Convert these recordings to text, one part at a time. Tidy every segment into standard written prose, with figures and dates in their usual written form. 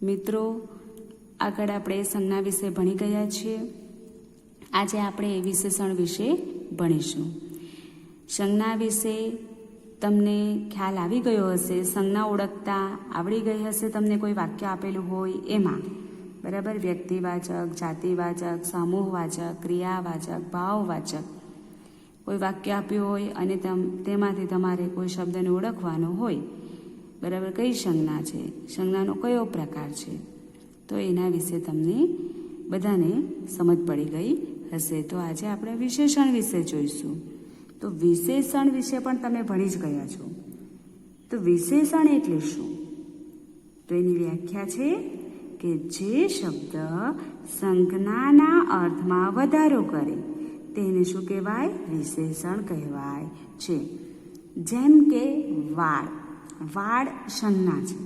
મિત્રો, આગળ આપણે સંજ્ઞા વિશે ભણી ગયા છીએ. આજે આપણે વિશેષણ વિશે ભણીશું. સંજ્ઞા વિશે તમને ખ્યાલ આવી ગયો હશે. સંજ્ઞા ઓળખતા આવડી ગઈ હશે. તમને કોઈ વાક્ય આપેલું હોય એમાં, બરાબર, વ્યક્તિવાચક, જાતિવાચક, સમૂહવાચક, ક્રિયાવાચક, ભાવવાચક કોઈ વાક્ય આપ્યું હોય અને તેમાંથી તમારે કોઈ શબ્દને ઓળખવાનો હોય, બરાબર, કઈ સંજ્ઞા છે, સંજ્ઞાનો કયો પ્રકાર છે, તો એના વિશે તમને બધાને સમજ પડી ગઈ હશે. તો આજે આપણે વિશેષણ વિશે જોઈશું. તો વિશેષણ વિશે પણ તમે ભણી જ ગયા છો. તો વિશેષણ એટલે શું? તો એની વ્યાખ્યા છે કે જે શબ્દ સંજ્ઞાના અર્થમાં વધારો કરે તેને શું કહેવાય? વિશેષણ કહેવાય છે. જેમ કે વાળ. વાળ સંજ્ઞા છે.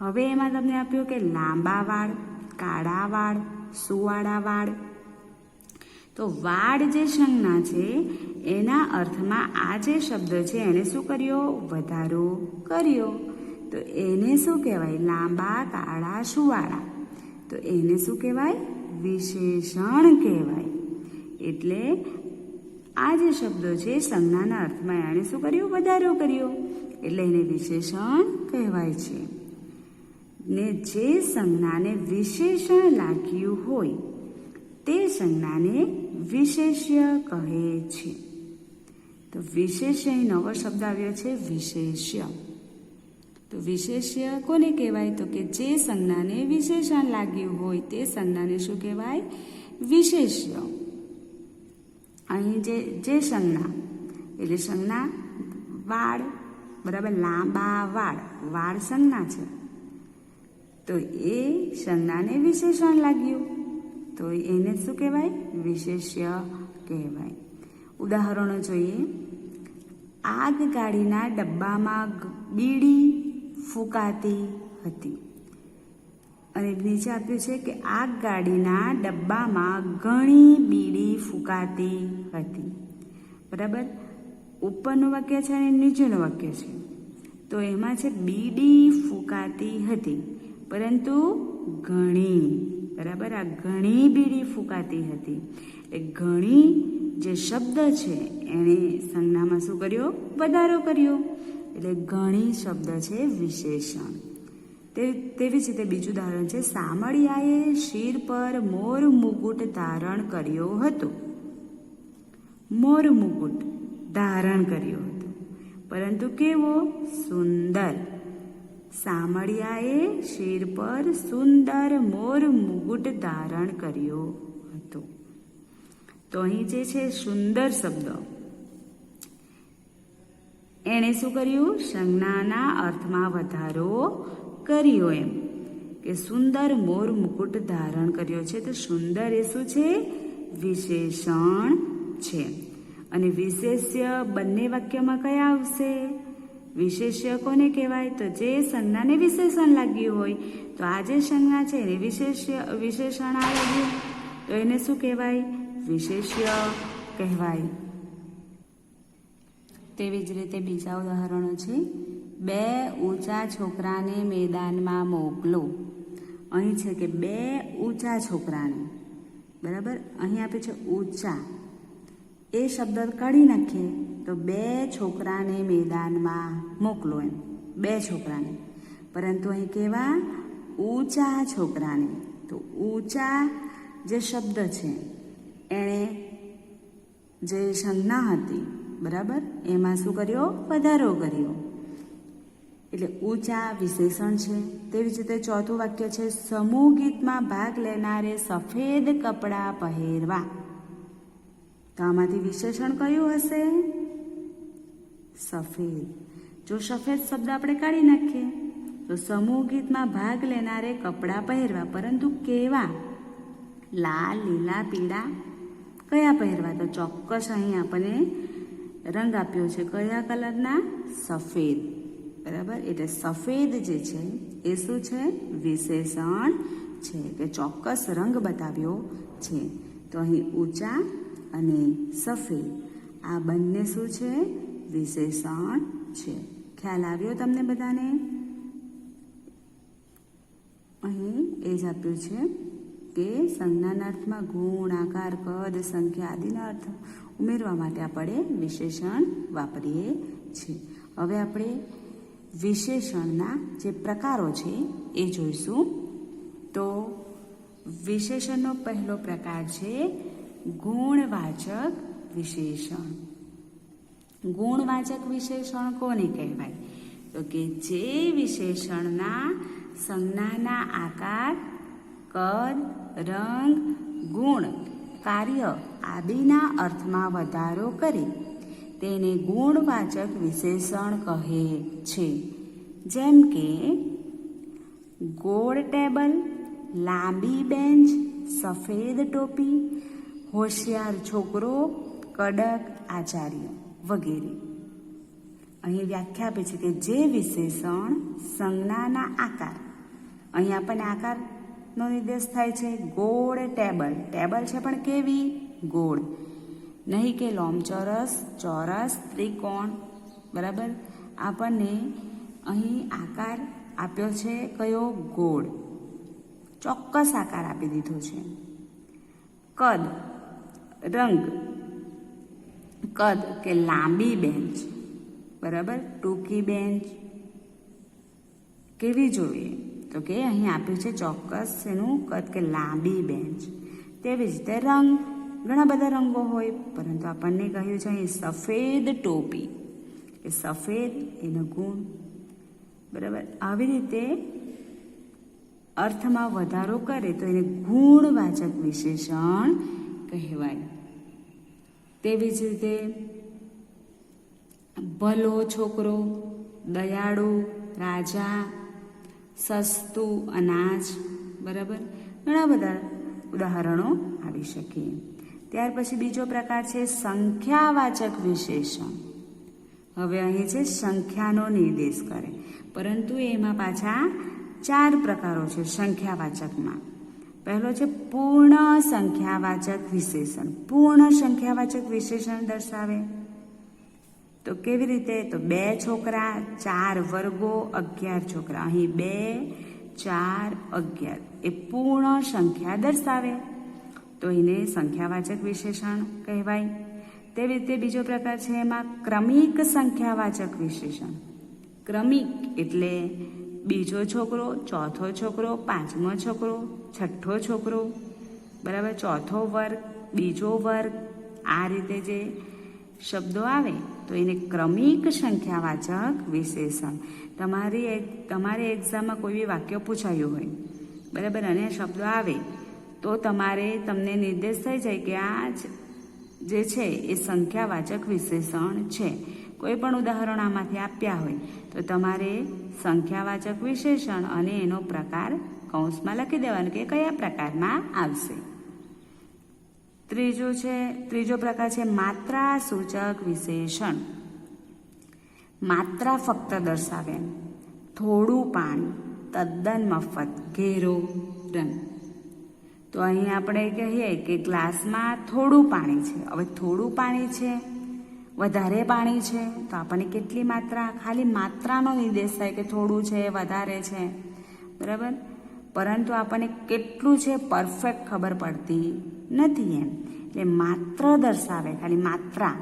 હવે એમાં તમને આપ્યું કે લાંબા વાળ, કાળા વાળ, સુવાળા વાળ. તો વાળ જે સંજ્ઞા છે એના અર્થમાં આ જે શબ્દ છે એને શું કર્યો? વધારો કર્યો. તો એને શું કહેવાય? લાંબા, કાળા, સુવાળા. તો એને શું કહેવાય? વિશેષણ કહેવાય. એટલે આ જે શબ્દો છે સંજ્ઞાના અર્થમાં એણે શું કર્યું? વધારો કર્યો. એટલે એને વિશેષણ કહેવાય છે. ને જે સંજ્ઞાને વિશેષણ લાગ્યું હોય તે સંજ્ઞાને વિશેષ્ય કહે છે. તો વિશેષ્ય અહીં નવો શબ્દ આવ્યો છે, વિશેષ્ય. તો વિશેષ્ય કોને કહેવાય? તો કે જે સંજ્ઞાને વિશેષણ લાગ્યું હોય તે સંજ્ઞાને શું કહેવાય? વિશેષ્ય. અહીં જે સંજ્ઞા એટલે સંજ્ઞા વાળ, બરાબર, લાંબા વાળ, વાળ સંજ્ઞા છે. તો એ સંજ્ઞાને વિશેષણ લાગ્યું તો એને શું કહેવાય? વિશેષ્ય કહેવાય. ઉદાહરણો જોઈએ. આગગાડીના ડબ્બામાં બીડી ફૂંકાતી હતી. અને નીચે આપ્યું છે કે આગગાડીના ડબ્બામાં ઘણી બીડી ફૂંકાતી હતી. બરાબર, ઉપરનું વાક્ય છે અને નીચેનું વાક્ય છે. તો એમાં છે બીડી ફૂંકાતી હતી, પરંતુ ઘણી, બરાબર, આ ઘણી બીડી ફૂંકાતી હતી. એ ઘણી જે શબ્દ છે એણે સંજ્ઞામાં શું કર્યો? વધારો કર્યો. એટલે ઘણી શબ્દ છે વિશેષણ. તેવી જ રીતે બીજું ઉદાહરણ છે. સામળિયાએ શિર પર મોર મુકુટ ધારણ કર્યો હતો. મોર મુકુટ ધારણ કર્યો હતો, પરંતુ કેવો? સુંદર. સામળિયાએ શિર પર સુંદર મોર મુકુટ ધારણ કર્યો હતો. તો અહીં જે છે સુંદર શબ્દ, એણે શું કર્યું? સંજ્ઞાના અર્થમાં વધારો કર્યો. એમ કે સુંદર મોર મુકુટ ધારણ કર્યો છે. તો સુંદર એ શું છે? વિશેષણ છે. અને વિશેષ્ય બંને વાક્યમાં કયા આવશે? વિશેષ્ય કોને કહેવાય? તો જે સંજ્ઞાને વિશેષણ લાગ્યું હોય. તો આ જે સંજ્ઞા છે એને વિશેષણ આવ્યું તો એને શું કહેવાય? વિશેષ્ય કહેવાય. તેવી જ રીતે બીજા ઉદાહરણો છે. બે ઊંચા છોકરાને મેદાનમાં મોકલો. અહીં છે કે બે ઊંચા છોકરાને, બરાબર, અહીં આપે છે ઊંચા. એ શબ્દ કાઢી નાખીએ તો બે છોકરાને મેદાનમાં મોકલો. એમ બે છોકરાને, પરંતુ અહીં કેવા? ઊંચા છોકરાને. તો ઊંચા જે શબ્દ છે એણે જે સંજ્ઞા હતી, બરાબર, એમાં શું કર્યો? વધારો કર્યો. એટલે ઊંચા વિશેષણ છે. તેવી જ રીતે ચોથું વાક્ય છે. સમૂહ ગીતમાં ભાગ લેનારે સફેદ કપડાં પહેરવા. તો આમાંથી વિશેષણ કયું હશે? સફેદ. જો સફેદ શબ્દ આપણે કાઢી નાખીએ તો સમૂહ ગીતમાં ભાગ લેનારે કપડાં પહેરવા, પરંતુ કેવા? લાલ, લીલા, પીળા. કયા પહેરવા? તો ચોક્કસ અહીં આપણને રંગ આપ્યો છે. કયા કલરના? સફેદ. બરાબર, એટલે સફેદ જે છે એ શું છે? વિશેષણ છે, કે ચોક્કસ રંગ બતાવ્યો છે. તો અહીં ઊંચા અને સફેદ આ બંને શું છે? વિશેષણ છે. ખ્યાલ આવ્યો તમને બધાને? એ જ આપ્યું છે કે સંજ્ઞાના અર્થમાં ગુણ, આકાર, કદ, સંખ્યા આદિના અર્થ ઉમેરવા માટે આપણે વિશેષણ વાપરીએ છીએ. હવે આપણે વિશેષણના જે પ્રકારો છે એ જોઈશું. તો વિશેષણનો પહેલો પ્રકાર છે ગુણવાચક વિશેષણ. ગુણવાચક વિશેષણ કોને કહેવાય? તો કે જે વિશેષણના સંજ્ઞાના આકાર, કદ, રંગ, ગુણ, કાર્ય આદિના અર્થમાં વધારો કરે તેને ગુણવાચક વિશેષણ કહે છે. જેમ કે ગોળ ટેબલ, લાંબી બેન્ચ, સફેદ ટોપી, હોશિયાર છોકરો, કડક આચાર્ય વગેરે. અહીં વ્યાખ્યા આપે છે કે જે વિશેષણ સંજ્ઞાના આકાર, અહીં આપણને આકારનો નિર્દેશ થાય છે. ગોળ ટેબલ, ટેબલ છે પણ કેવી? ગોળ, નહીં કે લંબચોરસ, ચોરસ, ત્રિકોણ. બરાબર, આપણને અહીં આકાર આપ્યો છે કયો? ગોળ, ચોક્કસ આકાર આપી દીધો છે. કદ, રંગ, કદ કે લાંબી બેન્ચ, બરાબર, ટૂંકી બેન્ચ કેવી જોઈએ? તો કે અહીં આપ્યું છે ચોક્કસ એનું કદ કે લાંબી બેન્ચ. તેવી જ રીતે રંગ, ઘણા બધા રંગો હોય, પરંતુ આપણને કહ્યું છે અહીં સફેદ ટોપી, કે સફેદ એનો ગુણ. બરાબર, આવી રીતે અર્થમાં વધારો કરે તો એને ગુણવાચક વિશેષણ કહેવાય. તેવી જ રીતે ભલો છોકરો, દયાળુ રાજા, સસ્તું અનાજ. બરાબર, ઘણા બધા ઉદાહરણો આવી શકે. ત્યાર પછી બીજો પ્રકાર છે સંખ્યાવાચક વિશેષણ. હવે અહીં છે સંખ્યાનો નિર્દેશ કરે, પરંતુ એમાં પાછા 4 પ્રકારો છે સંખ્યાવાચકમાં. પહેલો છે પૂર્ણ સંખ્યાવાચક વિશેષણ. પૂર્ણ સંખ્યાવાચક વિશેષણ દર્શાવે તો કેવી રીતે? તો 2 છોકરા, 4 વર્ગો, 11 છોકરા. અહીં 2, 4, 11 એ પૂર્ણ સંખ્યા દર્શાવે, તો એને સંખ્યાવાચક વિશેષણ કહેવાય. તેવી રીતે બીજો પ્રકાર છે એમાં ક્રમિક સંખ્યાવાચક વિશેષણ. ક્રમિક એટલે બીજો છોકરો, ચોથો છોકરો, 5મો છોકરો, 6ઠ્ઠો છોકરો. બરાબર, ચોથો વર્ગ, બીજો વર્ગ, આ રીતે જે શબ્દો આવે તો એને ક્રમિક સંખ્યાવાચક વિશેષણ. તમારે એક્ઝામમાં કોઈ બી વાક્ય પૂછાયું હોય, બરાબર, અને શબ્દો આવે તો તમને નિર્દેશ થઈ જાય કે આ જે છે એ સંખ્યાવાચક વિશેષણ છે. કોઈ પણ ઉદાહરણ આમાંથી આપ્યા હોય તો તમારે સંખ્યાવાચક વિશેષણ અને એનો પ્રકાર કૌંસમાં લખી દેવાનું કે કયા પ્રકારમાં આવશે. ત્રીજો પ્રકાર છે માત્રા સૂચક વિશેષણ. માત્રા ફક્ત દર્શાવે, થોડું પાણી, તદ્દન મફત, ઘેરો રંગ. તો અહીં આપણે કહીએ કે ગ્લાસમાં થોડું પાણી છે. હવે થોડું પાણી છે, વધારે પાણી છે, તો આપણને કેટલી માત્રા? ખાલી માત્રાનો નિર્દેશ થાય કે થોડું છે, વધારે છે. બરાબર, પરંતુ આપણને કેટલું છે પરફેક્ટ ખબર પડતી નથી એમ. એટલે માત્ર દર્શાવે, ખાલી માત્રા.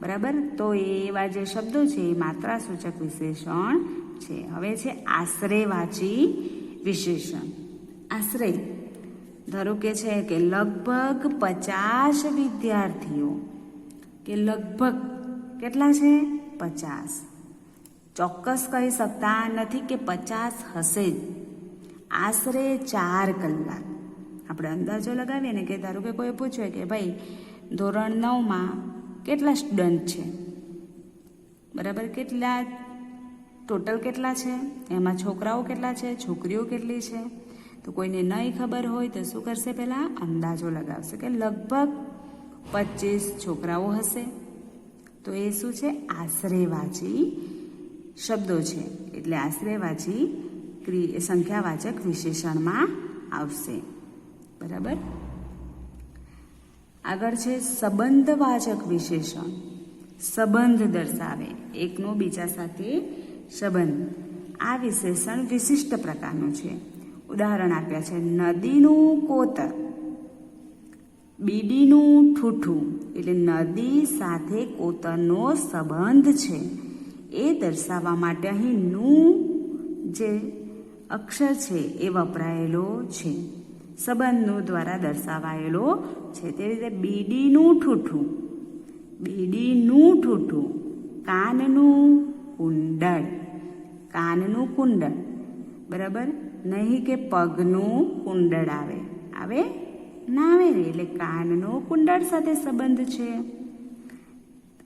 બરાબર, તો એવા જે શબ્દો છે એ માત્રા સૂચક વિશેષણ છે. હવે છે આશ્રયવાચી વિશેષણ. આશ્રય ધારો કે છે કે લગભગ 50 વિદ્યાર્થીઓ, કે લગભગ કેટલા છે? 50. ચોક્કસ કહી શકતા નથી કે 50 હશે જ. આશરે 4 કલાક આપણે અંદાજો લગાવીએ ને, કે ધારો કે કોઈ પૂછે કે ભાઈ ધોરણ 9માં કેટલા સ્ટુડન્ટ છે? બરાબર, કેટલા ટોટલ કેટલા છે? એમાં છોકરાઓ કેટલા છે, છોકરીઓ કેટલી છે? તો કોઈને નહીં ખબર હોય તો શું કરશે? પહેલાં અંદાજો લગાવશે કે લગભગ 25 છોકરાઓ હશે. તો એ શું છે? આશ્રયવાચી શબ્દો છે. એટલે આશ્રયવાચી સંખ્યાવાચક વિશેષણમાં આવશે. બરાબર, આગળ છે સંબંધવાચક વિશેષણ. સંબંધ દર્શાવે, એકનો બીજા સાથે સંબંધ. આ વિશેષણ વિશિષ્ટ પ્રકારનું છે. ઉદાહરણ આપ્યા છે. નદીનું કોતર, બીડીનું ઠૂઠું, એટલે નદી સાથે કોતરનો સંબંધ છે એ દર્શાવવા માટે અહીં નું જે અક્ષર છે એ વપરાયેલો છે, સંબંધનું દ્વારા દર્શાવાયેલો છે. તે રીતે બીડીનું ઠૂઠું, બીડીનું ઠૂઠું, કાનનું કુંડળ, કાનનું કુંડળ, બરાબર, નહીં કે પગનું કુંડળ આવે, આવે ના આવે ને, એટલે કાનનો કુંડળ સાથે સંબંધ છે.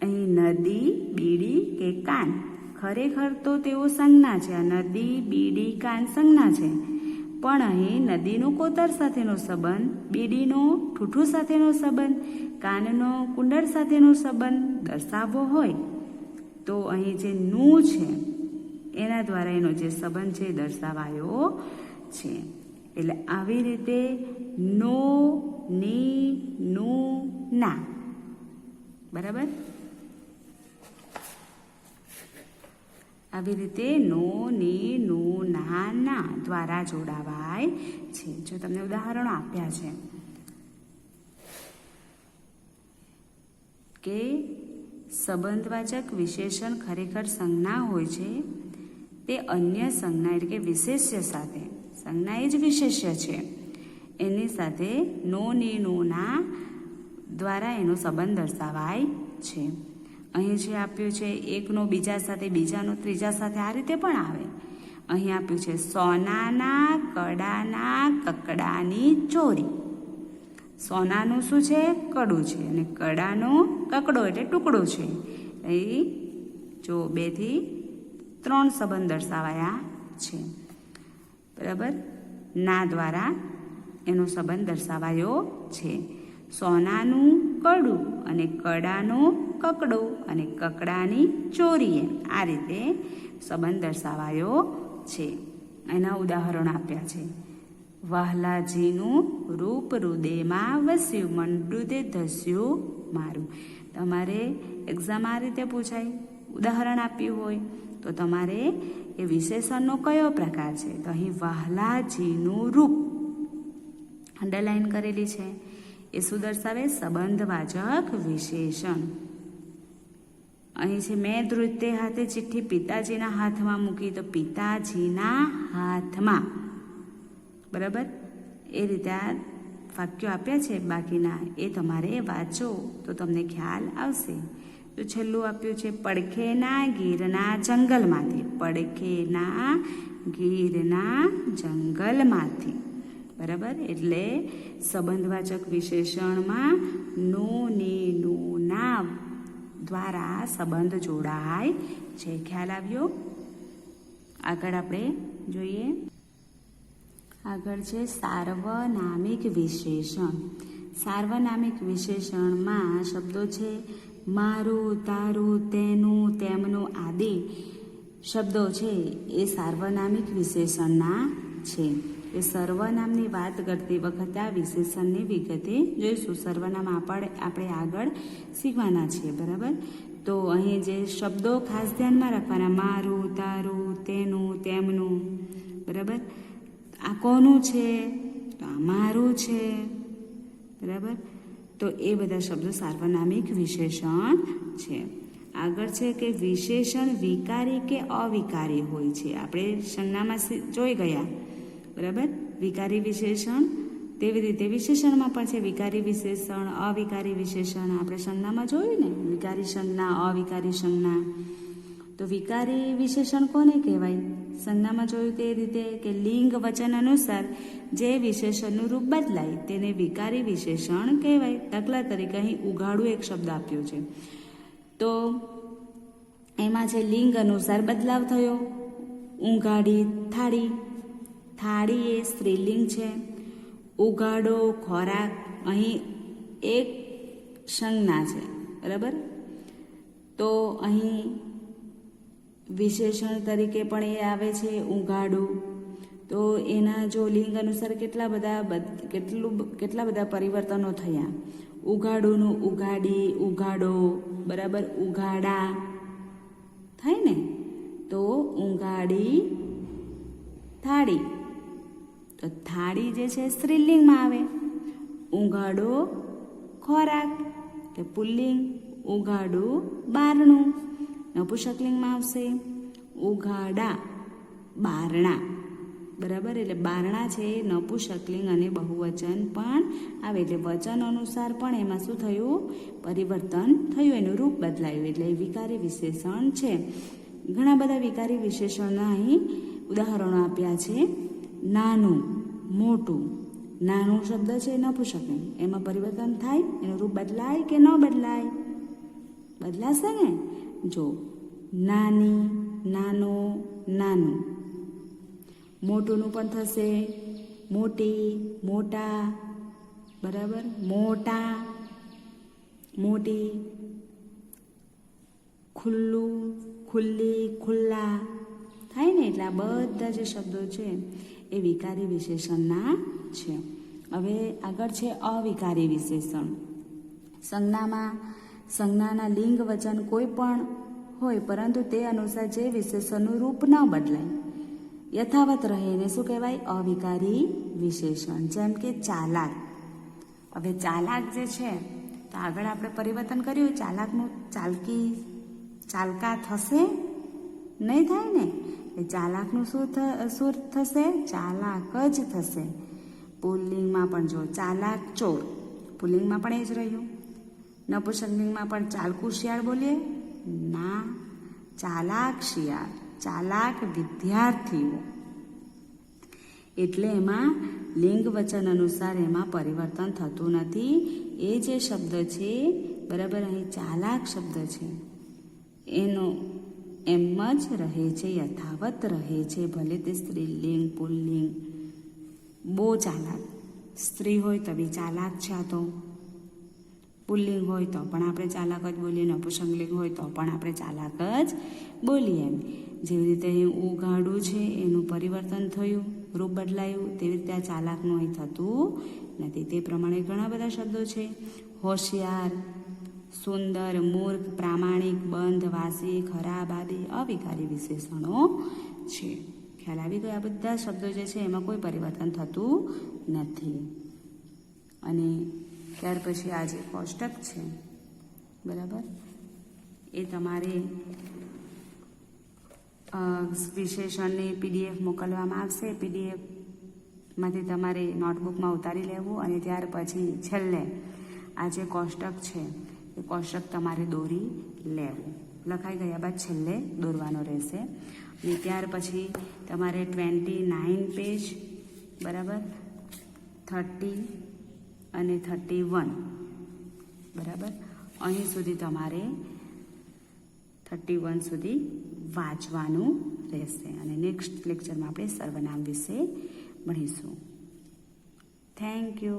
અહીં નદી, બીડી કે કાન, ખરેખર તો તેઓ સંજ્ઞા છે. આ નદી, બીડી, કાન સંજ્ઞા છે, પણ અહીં નદીનું કોતર સાથેનો સંબંધ, બીડીનો ઠૂઠું સાથેનો સંબંધ, કાનનો કુંડળ સાથેનો સંબંધ દર્શાવવો હોય તો અહીં જે નું છે એના દ્વારા એનો જે સંબંધ છે દર્શાવાયો છે. એટલે આવી રીતે નો, ની, નું, ના, બરાબર. આવી રીતે નો, ની, નું, ના, ના દ્વારા જોડાવાય છે. જો તમને ઉદાહરણો આપ્યા છે કે સંબંધવાચક વિશેષણ ખરેખર સંજ્ઞા હોય છે, તે અન્ય સંજ્ઞા એટલે કે વિશેષ્ય સાથે, સંજ્ઞા એ જ વિશેષ્ય છે, એની સાથે નો, ની, નું, ના દ્વારા એનો સંબંધ દર્શાવાય છે. અહીં જે આપ્યું છે એકનો બીજા સાથે, બીજાનો ત્રીજા સાથે, આ રીતે પણ આવે. અહીં આપ્યું છે સોનાના કડાના કકડાની ચોરી. સોનાનું શું છે? કડું છે, અને કડાનો કકડો એટલે ટુકડો છે. અહીં જો 2 થી 3 સંબંધ દર્શાવાયા છે, બરાબર. ના દ્વારા એનો સંબંધ દર્શાવાયો છે. સોનાનું કડું અને કડાનો કકડો અને કકડાની ચોરી, એમ આ રીતે સંબંધ દર્શાવાયો છે. એના ઉદાહરણો આપ્યા છે. વહાલાજીનું રૂપ હૃદયમાં વસ્યું, મન હૃદય ધસ્યું મારું. તમારે એક્ઝામ આ રીતે પૂછાય, ઉદાહરણ આપ્યું હોય તો તમારે એ વિશેષણનો કયો પ્રકાર છે, તો અહીં વહાલાજીનું રૂપ અંડરલાઈન કરેલી છે. એ શું દર્શાવે? સંબંધવાચક વિશેષણ. અહીં છે મેં ધ્રુતે હાથે ચિઠ્ઠી પિતાજીના હાથમાં મૂકી, તો પિતાજીના હાથમાં, બરાબર. એ રીતે આ વાક્યો આપ્યા છે, બાકીના એ તમારે વાંચો તો તમને ખ્યાલ આવશે. તો છેલ્લું આપ્યું છે પડખેના ગીરના જંગલમાંથી, પડખેના ગીરના જંગલમાંથી, બરાબર. એટલે સંબંધવાચક વિશેષણમાં નો, ની, નું, ના દ્વારા સંબંધ જોડાય છે. ખ્યાલ આવ્યો? આગળ આપણે જોઈએ. આગળ છે સાર્વનામિક વિશેષણ. સાર્વનામિક વિશેષણમાં શબ્દો છે મારું, તારું, તેનું, તેમનું આદિ શબ્દો છે એ સાર્વનામિક વિશેષણના છે. એ સર્વનામની વાત કરતી વખતે આ વિશેષણની વિગતે જોઈશું. સર્વનામ આપણે આગળ શીખવાના છીએ, બરાબર. તો અહીં જે શબ્દો ખાસ ધ્યાનમાં રાખવાના, મારું, તારું, તેનું, તેમનું, બરાબર. આ કોનું છે? તો આ મારું છે, બરાબર. તો એ બધા શબ્દો સાર્વનામિક વિશેષણ છે. આગળ છે કે વિશેષણ વિકારી કે અવિકારી હોય છે. આપણે સંજ્ઞામાં જોઈ ગયા, બરાબર. વિકારી વિશેષણ, તેવી રીતે વિશેષણમાં પણ છે વિકારી વિશેષણ, અવિકારી વિશેષણ. આપણે સંજ્ઞામાં જોયું ને, વિકારી સંજ્ઞા, અવિકારી સંજ્ઞા. તો વિકારી વિશેષણ કોને કહેવાય? સંજ્ઞામાં જોયું તે રીતે કે લિંગ વચન અનુસાર જે વિશેષણનું રૂપ બદલાય તેને વિકારી વિશેષણ કહેવાય. દાખલા તરીકે અહીં ઉઘાડું એક શબ્દ આપ્યો છે, તો એમાં જે લિંગ અનુસાર બદલાવ થયો. ઊંઘાડી થાળી, થાળી એ સ્ત્રીલિંગ છે. ઉઘાડો ખોરાક, અહીં એક સંજ્ઞા છે, બરાબર. તો અહીં વિશેષણ તરીકે પણ એ આવે છે ઉઘાડું. તો એના જો લિંગ અનુસાર કેટલા બધા પરિવર્તનો થયા. ઉઘાડુંનું ઉઘાડી, ઉઘાડો, બરાબર. ઉઘાડા થાય ને, તો ઊંઘાડી થાળી. તો થાળી જે છે સ્ત્રીલિંગમાં આવે. ઉઘાડો ખોરાક એટલે પુલ્લિંગ. ઉઘાડું બારણું નપુંસકલિંગમાં આવશે. ઉઘાડા બારણા. બરાબર, એટલે બારણા છે એ નપુંસકલિંગ અને બહુવચન પણ આવે. એટલે વચન અનુસાર પણ એમાં શું થયું? પરિવર્તન થયું, એનું રૂપ બદલાયું. એટલે એ વિકારી વિશેષણ છે. ઘણા બધા વિકારી વિશેષણના અહીં ઉદાહરણો આપ્યા છે. નાનું, મોટું. નાનું શબ્દ છે નપુંસકલિંગ, એમાં પરિવર્તન થાય, એનું રૂપ બદલાય કે ન બદલાય? બદલાશે ને. જો નાની, નાનો, નાનું. મોટુંનું પણ થશે મોટી, મોટા. બરાબર, મોટા, મોટી. ખુલ્લું, ખુલ્લી, ખુલ્લા થાય ને. એટલે આ બધા જે શબ્દો છે એ વિકારી વિશેષણના છે. હવે આગળ છે અવિકારી વિશેષણ. સંજ્ઞાના લિંગ વચન કોઈ પણ હોય, પરંતુ તે અનુસાર જે વિશેષણનું રૂપ ન બદલાય, યથાવત રહે, એને શું કહેવાય? અવિકારી વિશેષણ. જેમ કે ચાલાક. હવે ચાલાક જે છે તો આગળ આપણે પરિવર્તન કર્યું. ચાલાકનું ચાલકા થશે નહીં, થાય ને. એ ચાલાકનું શું થશે? ચાલાક જ થશે. પુલ્લિંગમાં પણ જો ચાલાક ચોર, પુલ્લિંગમાં પણ એ જ રહ્યું. નપુંસકલિંગમાં પણ ચાલકુ શિયાળ બોલીએ ના, ચાલાક શિયાળ, ચાલાક વિદ્યાર્થીઓ. એટલે એમાં લિંગ વચન અનુસાર એમાં પરિવર્તન થતું નથી. એ જે શબ્દ છે, બરાબર, અહીં ચાલાક શબ્દ છે એનો એમ જ રહે છે, યથાવત રહે છે. ભલે તે સ્ત્રીલિંગ, પુલ્લિંગ. બહુ ચાલાક સ્ત્રી હોય તો બી ચાલાક છે. આ તો પુલ્લિંગ હોય તો પણ આપણે ચાલાક જ બોલીએ, નપુંસકલિંગ હોય તો પણ આપણે ચાલાક જ બોલીએ. એમ જેવી રીતે અહીં ઉઘાડું છે એનું પરિવર્તન થયું, રૂપ બદલાયું, તેવી રીતે આ ચાલાકનું અહીં થતું નથી. તે પ્રમાણે ઘણા બધા શબ્દો છે. હોશિયાર, સુંદર, મૂર્ખ, પ્રામાણિક, બંધ, વાસી, ખરાબ આદિ અવિકારી વિશેષણો છે. ખ્યાલ આવી ગયો? આ બધા શબ્દો જે છે એમાં કોઈ પરિવર્તન થતું નથી. અને ત્યાર પછી આ જે કોષ્ટક છે, બરાબર, એ તમારે વિશેષણની PDF મોકલવામાં આવશે. PDFમાંથી તમારે નોટબુકમાં ઉતારી લેવું અને ત્યાર પછી છેલ્લે આ જે કોષ્ટક છે એ કોષ્ટક તમારે દોરી લેવું. લખાઈ ગયા બાદ છેલ્લે દોરવાનો રહેશે. અને ત્યાર પછી તમારે 29 પેજ, બરાબર, 30 અને 31, બરાબર, અહીં સુધી તમારે 31 સુધી વાંચવાનું રહેશે. અને નેક્સ્ટ લેક્ચરમાં આપણે સર્વનામ વિશે ભણીશું. Thank you.